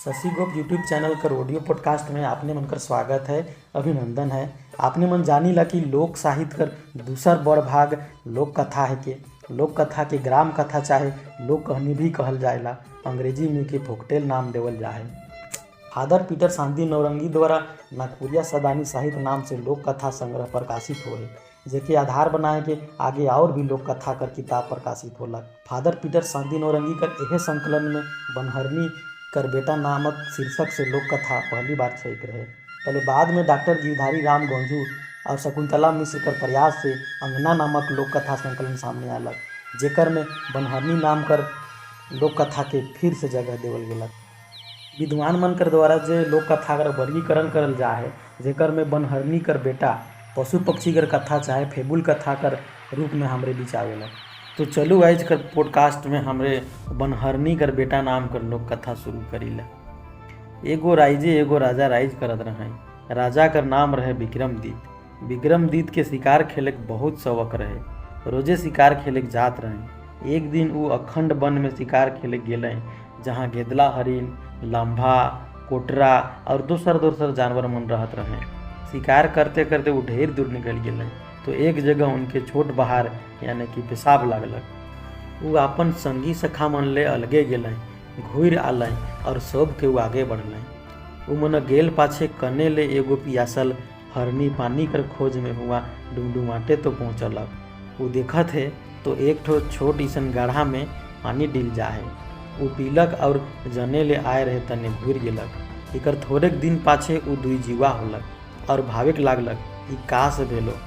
शशि गोप YouTube channel कर audio podcast में आपने मन कर स्वागत है, अभिनंदन है। आपने मन जानी ला कि लोक साहित्य कर दूसर बड़ भाग लोक कथा है के लोक कथा के ग्राम कथा चाहे लोक कहानी भी कहल जाएला। अंग्रेजी में के फोकटेल नाम देवल जाए। फादर पीटर शांति नौरंगी द्वारा नागपुरिया सदानी साहित्य नाम से लोक कथा संग्रह प्रकाशित होए, जेके आधार बनाए के आगे और भी लोक कथा कर किताब प्रकाशित होला। फादर पीटर शांति नौरंगी कर यह संकलन में बनहरनी कर बेटा नामक शीर्षक से लोक कथा पहली बार छपी रहे। पहले बाद में डॉक्टर गिरधारी राम गंजू और शकुंतला मिश्र कर प्रयास से अंगना नामक लोक कथा संकलन सामने आलक, जेकर में बनहरनी नाम कर लोक कथा के फिर से जगह देवल गेलक। विद्वान मन कर द्वारा जे लोक कथा कर वर्गीकरण करल जा है, जेकर में बनहरनी कर बेटा पशु पक्षी कर कथा चाहे फेबुल कथा कर रूप में हमरे बीच आवेला। तो चलू आज कर पॉडकास्ट में हमरे बनहरनी कर बेटा नाम कर लोक कथा शुरू करीला। एगो राइजे एगो राजा राइज करत रहे। राजा कर नाम रहे विक्रमदीत। विक्रमदीत के शिकार खेले के बहुत शौक रहे। रोजे शिकार खेले के जात रहे। एक दिन वो अखंड वन में शिकार खेले गेले, जहाँ गेदला हरिन, लम्भा, कोटरा और दोसर जानवर मन रहत रहे। शिकार करते करते वो ढेर दूर निकल गए तो एक जगह उनके छोट बहार यानी कि पेशाब लागलक। वो अपन संगी सखा मन ले अलगे गेलें, घूर आलें और सब के वो आगे बढ़लें। वो मन गेल पाछे कने ले एगो पियासल हरनी पानी कर खोज में हुआ डुमडुमाटे तो पहुँचलक। वो देखत है तो एक ठो छोट ईसन गाढ़ा में पानी डिल जाए। वो पीलक और जने ले आए रहे तने घूर गेलक। एकर थोड़ेक दिन पाछे वो दुई जीवा होलक और भावेक लागलक कि का से भेलो।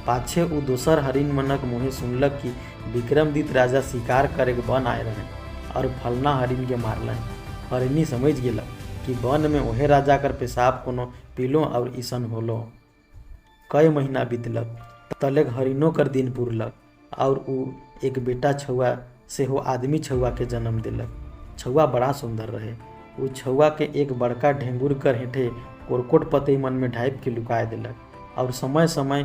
पाछे वो दोसर हरिन मनक मुँहे सुनलक कि विक्रमदीत राजा शिकार करे के वन आए रहे और फलना हरिन के मारलन। हरिनी समझ गेलक कि वन में ओहे राजा कर पेशाब कोनो पीलो और ईसन होलो। कई महीना बीतलक तलेक हरिनो कर दिन पुरलक और वो एक बेटा छुआ से हो आदमी छुआ के जन्म दिलक। छुआ बड़ा सुंदर रहे। वो छुआ के एक बड़का ढेंगुर कर हेठे कोरकोट पतई मन में ढाइप के लुकाए दिलक और समय समय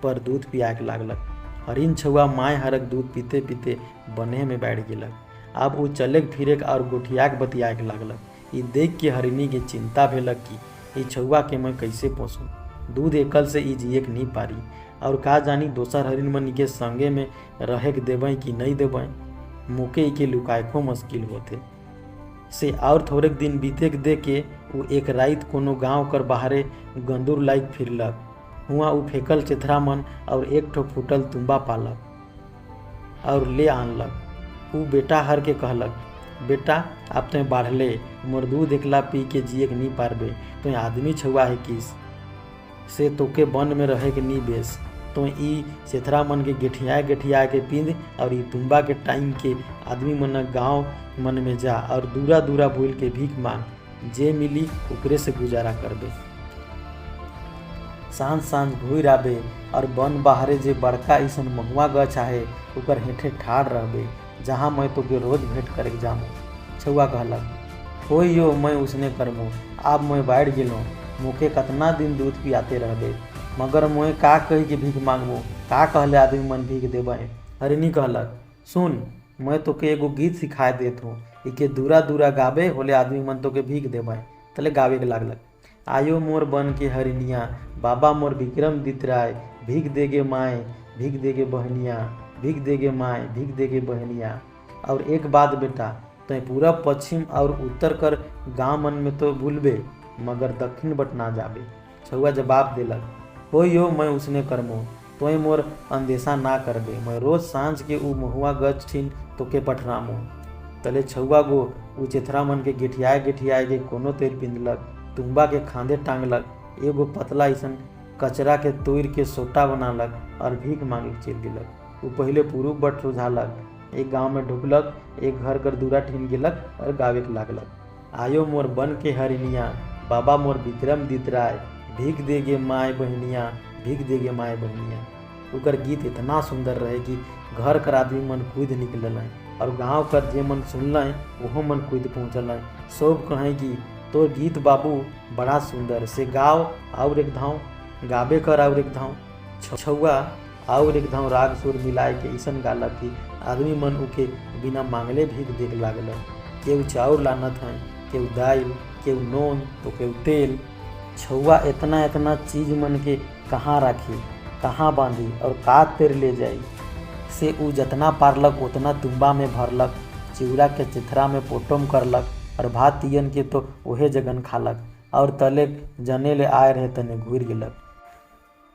पर दूध पिया के लागलक। हरिन छुआ माय हरक दूध पीते पीते बने में बैठ गेलक। अब वो चले फिरे और गोठिया के बतिया के लागलक। ये देख के हरिनी के चिंता भेलक कि ये छुआ के मैं कैसे पोसूं। दूध एकल से ई जिए के नहीं पारी और का जानी दोसर हरिन मन के संगे में रहे के देवें कि नहीं देवें। मुके के लुकाए को मुश्किल होते से और थोड़े दिन बीते के दे के वो एक रात कोनो गांव कर बाहरे गंदूर लाइक फिरलक। हुआ वो फेकल चेथरा मन और एक ठो फूटल तुम्बा पालक और ले आनलक। वो बेटा हर के कहलक, बेटा अब तो बाढ़ले मोर दूध एकला पी के जिए के नहीं पारबे। तो आदमी छुआ है किस से तोके वन में रहे के नहीं बेस। तो ई चेथरा मन के गेठिया के पींद और ई तुम्बा के टाइम के आदमी मन गाँव मन में जा और दूरा दूरा बोल के भीख मांग, जे मिली ओकरे से गुजारा करबे। सांझ सांझ घूर आबे और वन बाहरे जे बड़का ईसन महुआ गछ आहे ओकर हेठे ठाड़ रहबे, जहाँ मैं तोके रोज भेंट करे जामू। छुआ कहलक, हो यो मैं उसने करमू। अब मैं बैठ गेलो, मुके कतना दिन दूध पियाते रहबे, मगर मोए का कही के भीख मांगबो। का कहले आदमी मन भीख देबे। हरिनी कहलक, सुन मैं तोके एगो गीत सिखाए देत हूँ, इके दूरा दूरा गाबे होले आदमी मन तोके भीख देबे। तले गावे के लागलक, आयो मोर बन के हरिनिया, बाबा मोर विक्रमदीत राय, भीख देगे माए भीख देगे बहनिया, भीख देगे माए भीख देगे बहनिया। और एक बात बेटा, तो पूरब पश्चिम और उत्तर कर गाँव मन में तो भूलबे, मगर दक्षिण बट ना जाबे। छुआ जवाब दिलक, हो यो मैं उसने करमो, तोय मोर अंदेशा ना करबे। मैं रोज सांझ के ऊ महुआ गछ ठीन तोके पठरामो। तले छुआ गो ऊ चेथरा मन के गेठिया के कोनो तेल पिंदलक, तुम्बा के खांदे टांगलक, एगो पतला ईसन कचरा के तोड़ के सोटा बनालक और भीख मांगे चल दिलक। वो पहले पूर्व बट सुझालक, एक गांव में ढुकलक, एक घर कर दूरा ठीन गेलक और गावे के लागलक, आयो मोर बन के हरिनिया, बाबा मोर विक्रमदीत राय, भीख देगे माए बहनिया भीख देगे माए बहनिया। ओकर गीत इतना सुंदर रहे कि घर कर आदमी मन कूद निकल और गांव कर जे मन सुनल वह मन कूद पहुँचल। सब कहें कि तोर गीत बाबू बड़ा सुंदर से गाओ और एक धाँव गाबे कर और एक धाँव। छुआ और एक धाँव राग सुर मिलाए के ईसन गालक कि आदमी मन उके बिना मांगले भीख देख लागल। केहू चाउर लानत हैं, केहू दाल, केहू नून तो केहू तेल। छौआ इतना इतना चीज मन के कहाँ राखी, कहाँ बांधी और का तेर ले जाई। से उ जतना पारलक उतना तुम्बा में भरलक, चिउरा के चिथरा में पोटम करलक और भात तियन के तो ओहे जगन खालक और तले जने ले आए रहे तने घूर गेलक।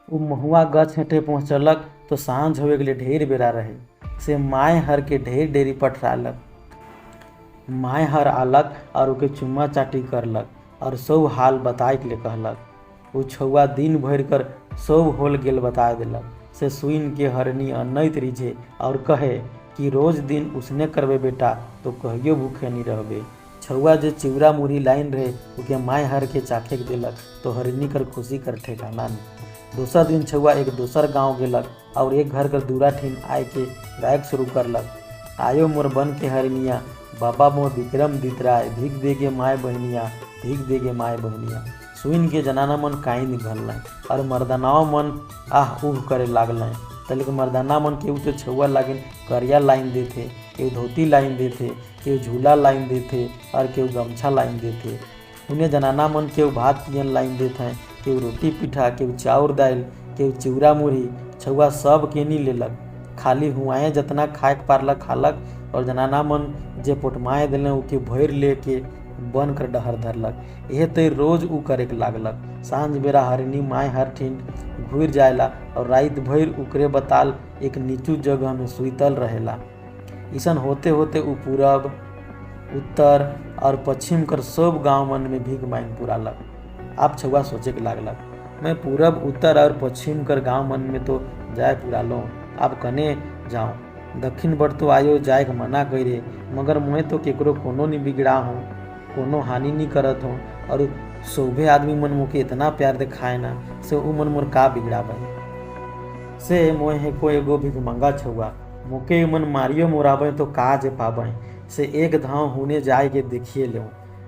उ महुआ गछ हेठे पहुँचलक तो सांझ होवे के ढेर बेरा रहे। से माए हर के ढेर डेरी पठरालक। माए हर आलक और ओके चुम्मा चाटी करलक और सब हाल बताए के लिए कहलक। उ छौआ दिन भर कर सब होल गेल बता देलक। से सुइन के हरनी अनैत रिझे और कहे कि रोज दिन उसने करबे बेटा तो कहियो भूखे नहीं रहबे। छौआ जो चिउरा मुरही लाइन रहे उके माए हर के चाखे के देलक तो हरनी कर खुशी कर ठेकाना नहीं। दूसरा दिन छौआ एक दोसर गांव गेलक और एक घर कर दूरा ठीन आए के गायक शुरू करलक। आयो मोर बन के हरनिया, बाबा मोर विक्रम दितराय, भीख देगे माए बहनिया, भीख देगे माए बहनिया। सुइन के जनाना मन काई निकल और मर्दानाओं मन आह उह करे लागल। तले के मर्दाना मन केहू तो छौआ लागिन करिया लाइन देथे, केहू धोती लाइन देथे, केहू झूला लाइन देथे और केहू गमछा लाइन देथे। उन्हें जनाना मन केहू भात तियन लाइन देते हैं, केहू रोटी पिठा, केहू चाउर दाल, केहू चिउरा मुरही। छौआ सब के नहीं लेलक, खाली हुआएँ जतना खाए के पारलक खालक और जनाना मन जे पोटमाए दिले उके भैर लेके बन कर डहर धरलक। यह तो रोज उ करे के लागलक। सांझ बेरा हरनी माए हर ठीन घूर जायला और रात भर उकरे बताल एक नीचू जगह में सुतल रहेला। इसन होते होते उ पूरब, उत्तर और पश्चिम कर सब गांव मन में भीख मांग पुरालक। अब छौआ सोचे के लागलक, मैं पूरब, उत्तर और पश्चिम कर गांव मन में तो जाए पुरालो, अब कने जाऊँ। दक्षिण बर तो आयो जाए के मना करे, मगर मैं तो केकरो कोनो नहीं बिगड़ा हूँ, कोनो हानि नहीं करत हूँ और सौभे आदमी मन मोके इतना प्यार दिखाए ना, से उ मन मोर का बिगड़ाबे। से मोहे को एगो भिख मंगा छौआ, मोके मन मारियो मोराबे तो का जे पाबे। से एक धाव होने जाए के देखिए ले।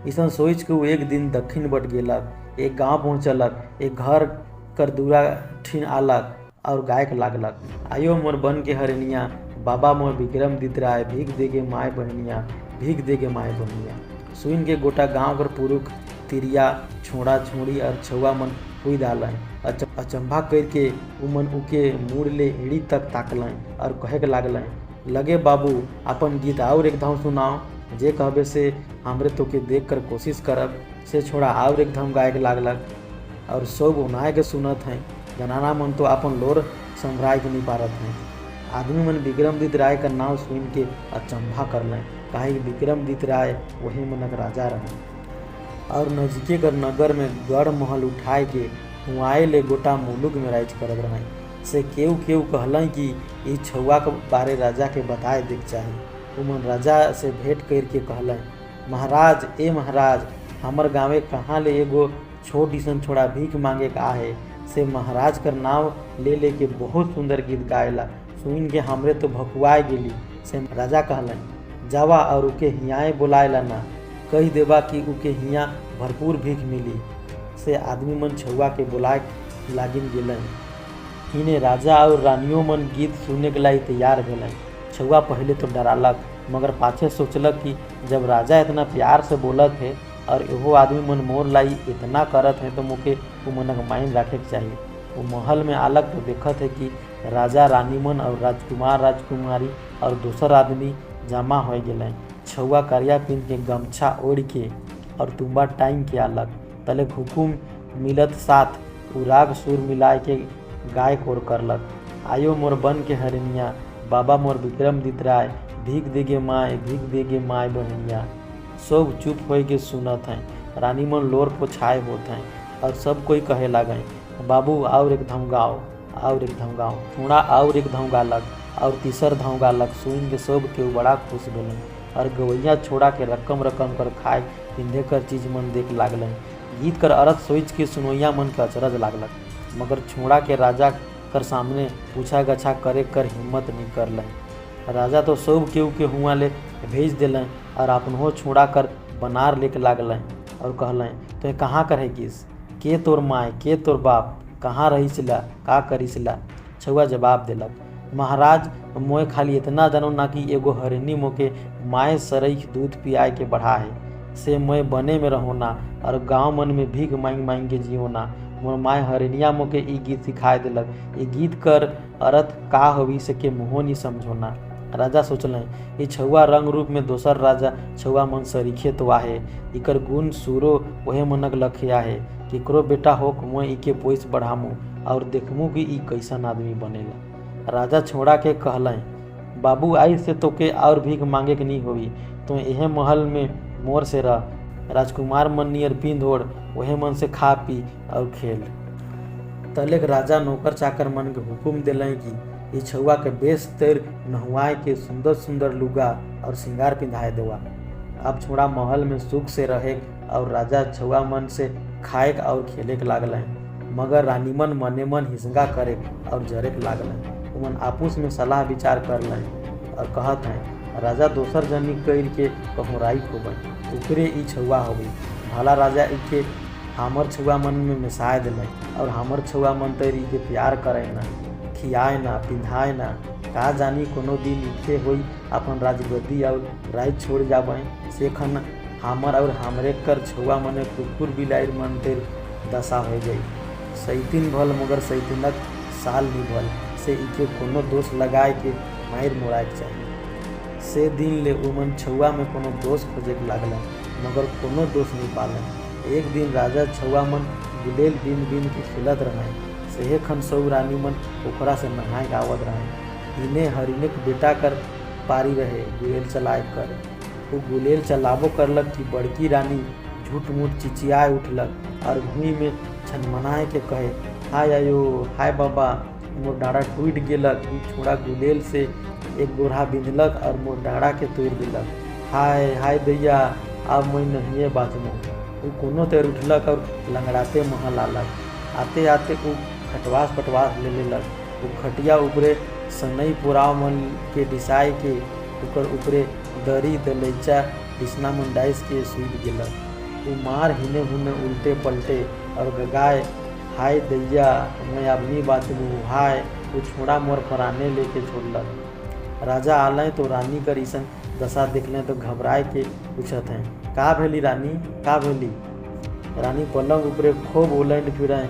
इसन सोच के वो एक दिन दक्षिण बट गेलक, एक गांव पहुँचलक, एक घर कर दूरा ठीन आलक और गायक लागलक। आयो मोर बन के हरनिया, बाबा मोर विक्रम दितराय, भीख देगे माए बहनिया, भीख देगे माए बहनिया। सुइन के गोटा गांव कर पुरुष तिरिया, छोड़ा छोड़ी और छौआ मन हुई डालन। अचंभा करके उमन उके मुड़ ले एड़ी तक ताकलें और कहे के लागलें, लगे बाबू अपन गीत और एक धाम सुनाओ, जे कहबे से हमरे तो के देख कर कोशिश करब। से छोड़ा और एक धाम गायक लागलक और सब उनाए के सुनत हैं। जनाना मन तो अपन लोर संभराय के नहीं पारत हैं। आदमी मन विक्रमदित राय का नाम सुन के अचंभा कर लें, काहे विक्रमदित राय वही मनक राजा रहे और नजदीके कर नगर में गढ़ महल उठाए के हुआए ले गोटा मुलुक में राज करत रहे। से केहू केहू कहलें कि ई छौआ के बारे राजा के बताए देख चाही। उमन राजा से भेंट करके कहलें, महाराज ए महाराज, हमर गाँवे कहाँ ले एगो छोट ईसन छोड़ा भीख मांगे का है। से महाराज कर नाम ले लेके बहुत सुंदर गीत गाएला। सुन के हमरे तो भकुआए गेली। से राजा कहलें, जावा और उके हियाँ बुलाएला ना, कही देबा कि उके हियाँ भरपूर भीख मिली। से आदमी मन छौआ के बुलाए लागिन गेलें। इन्हें राजा और रानियों मन गीत सुनने के लिए तैयार भेलें। छौआ पहले तो डरालक, मगर पाछे सोचलक कि जब राजा इतना प्यार से बोलत है और एहो आदमी मन मोर लाई इतना करत है तो मुके वो मनक माइन रखे के चाहिए। वो महल में आलक तो देखत है कि राजा रानी मन और राजकुमार राजकुमारी और दूसर आदमी जमा हो गए। छौआ करिया पिन के गमछा ओढ़ के और तुम्बा टाइम के आलक। तले हुकुम मिलत साथ उराग सुर मिलाए के गाय कोर करलक। आयो मोर बन के हरनिया, बाबा मोर विक्रमदित राय, भीख देगे माए, भीख देगे माए बहनिया। सब चुप हो के सुनत हैं। रानी मन लोर पोछाए होत हैं और सब कोई कहे लगे, बाबू और एक धम गाओ, और एक धम गाओ। थोड़ा और एक धम गालक और तीसर धम गालक। सुन के सब के बड़ा खुश भेलें और गवैया छोड़ा के रकम रकम कर खाए पिंधे कर चीज मन देख लागलें। गीत कर अर्थ सोच के सुनोइया मन के अचरज लागलक, मगर छोड़ा के राजा कर सामने पूछा गछा करे कर हिम्मत नहीं कर लें। राजा तो सब केहू के हुआ ले भेज दिलें और अपनहो छोड़ा कर बनार लेके लागलें और कहलें, तो कहाँ करेगिस, के तोर माए, के तोर बाप, कहाँ रहीसिला, का करीसिला। छौआ जवाब दिलक, महाराज मोए खाली इतना जानो ना कि एगो हरिणी मोके माए सरई दूध पियाए के बढ़ा है। से मैं बने में रहोना और गाँव मन में भीख मांग मांग के जियोना। मोर माय हरिणिया मोके ई गीत सिखाए दिलक, ई गीत कर अर्थ का होवी से के मुँहो नहीं समझोना। राजा सोचलें ई छुआ रंग रूप में दोसर राजा छुआ मन सरीखे तो आहे, इकर गुण सूरो वहे मनक लखे आहे। केकरो बेटा होक मैं इके पोइस बढ़ामू और देखमू कि ई कैसन आदमी बनेला। राजा छोड़ा के कहलें बाबू आई से तोके और भीख मांगे के नहीं होई, तो यह महल में मोर से रह। राजकुमार मन नियर पिंध ओढ़ वहे मन से खा पी और खेल। तलेक राजा नौकर चाकर मन के हुकुम दिलें कि ये छुआ के बेस तेर नहुआए के सुंदर सुंदर लुगा और श्रृंगार पिंधाए देवा। अब छोड़ा महल में सुख से रहे और राजा छुआ मन से खाए और खेले के लागलें, मगर रानी मन मने मन हिसंगा करे और जरे के लागलें। उमन आपस में सलाह विचार कर लें और कहत हैं राजा दोसर जनी कइल के कहुराई खोबई, ऊपरे ई छुआ होगी। भला राजा इके हमर छुआ मन में मिसाए दिलें और हमर छुआ मन तैरी के प्यार करे ना, खियाए ना, पिंधाए ना। का जानी कोनो दिन इखे होई अपन राजगद्दी और राज छोड़ जाबें, से खन हमर और हमरे कर छुआ मने कुकुर बिलाइर मन तेर दशा हो गई। सैतीन भल मगर सैतीनक साल नहीं भल, से इके कोनो दोष लगाए के मायर मोड़ाए के चाहिए। से दिन ले उमन छुआ में कोनो दोष खोजे के लागल, मगर कोनो दोष नहीं पालन। एक दिन राजा छुआ मन गुलेल बिन बिन के खिलत रहे, सेहे खन सौ रानी मन पोखरा से नहाए के आवत रहे। इन्हें हरिने के बेटा कर पारी रहे गुलेल चलाए कर। वो गुलेल चलाबो करलक कि बड़की रानी झूठ मूठ चिचियाए उठलक और भूमि में छनमनाए के कहे हाय आयो हाय बाबा, मोर डाँड़ा टूट गेलक। छोड़ा गुलेल से एक गोरहा बिंधलक और मोर डाँड़ा के तोड़ दिलक। हाय हाय दैया, अब मैं नहीं बाजमू। वो कोनो तेर उठलक और लंगड़ाते महल आलक। आते आते वो खटवास पटवास ले लेलक। वो खटिया ऊपरे सनई पुराव मन के डिसाई के ऊपर ऊपरे दरी दलैचा बिछना मुंडाइस के सूत गेलक। वो मार हिने हुने उल्टे पलटे और गगाए हाय दैया, मैं अपनी बात में हाय। वो छोड़ा मोर फराने लेके छोड़लक। राजा आलें तो रानी कर ईसन दशा देखलें तो घबराए के पूछत हैं का भेली रानी, का भेली। रानी पलंग ऊपरे खूब उलट फिरें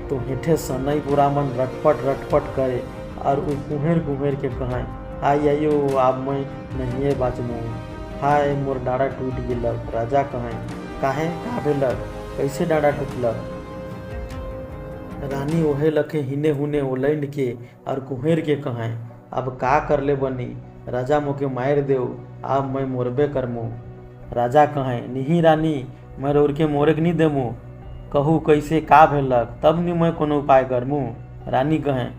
तो हेठे सनई पूरा मन रटपट रटपट करे और वो कुहेर कुहेर के कहें हाय आयो, अब मैं नहीं बाजमू। हाय मोर डाँड़ा टूट गेलक। राजा कहें काहे, का भेलक, कैसे डाँड़ा टूटलक। रानी ओहे लखे हिने हुने ओलैंड के और कुहेर के कहें अब का कर ले बनी, राजा मोके मार देव, अब मैं मोरबे करमू। राजा कहें नहीं रानी, मैं रोर के मोरे के नहीं देमू, कहू कैसे का भेलक तब नहीं मैं कोनो उपाय करमू। रानी कहें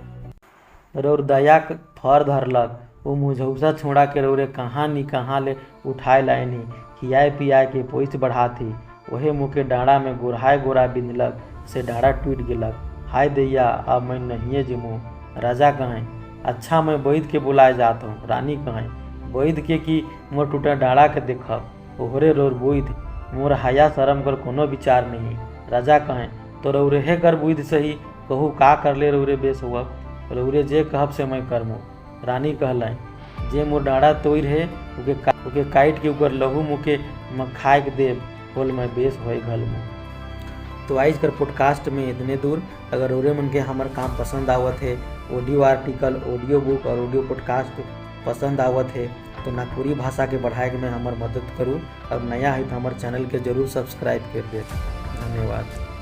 रोर दया फर धरलक, वो मुझौसा छोड़ा के रोरे कहाँ नी कहाँ ले उठाए लायनी, खियाए पियाए के पोइस बढ़ा थी। वहे मुके डाँड़ा में गोरहाए गोरा बिंधलक, से डाँड़ा टूट गेलक। हाय दैया, अब मैं नहीं जिमू। राजा कहें अच्छा मैं वैद के बुलाए जात हूँ। रानी कहें वैद के कि मोर टूटा डाँड़ा के देखब, ओहरे रोर वैद, मोर हया शरम कर कोनो विचार नहीं। राजा कहें तो रौरे कर बुध सही, कहू का कर ले रौरे बेस हुआ, रौरे जे कहब से मैं करमू। रानी कहलें जे मोर डाँड़ा तोड़ है ओके काट के ऊपर लहू मुके मैं खाए के देव, बोल मैं बेस होए घलमू। तो आज कर पॉडकास्ट में इतने दूर। अगर रौरे मन के हमार काम पसंद आवत है, ऑडियो आर्टिकल, ऑडियो बुक और ऑडियो पॉडकास्ट पसंद आवत है तो नागपुरी भाषा के बढ़ाए में हमार मदद करूँ। और नया है तो हमारे चैनल के जरूर सब्सक्राइब कर दे। धन्यवाद।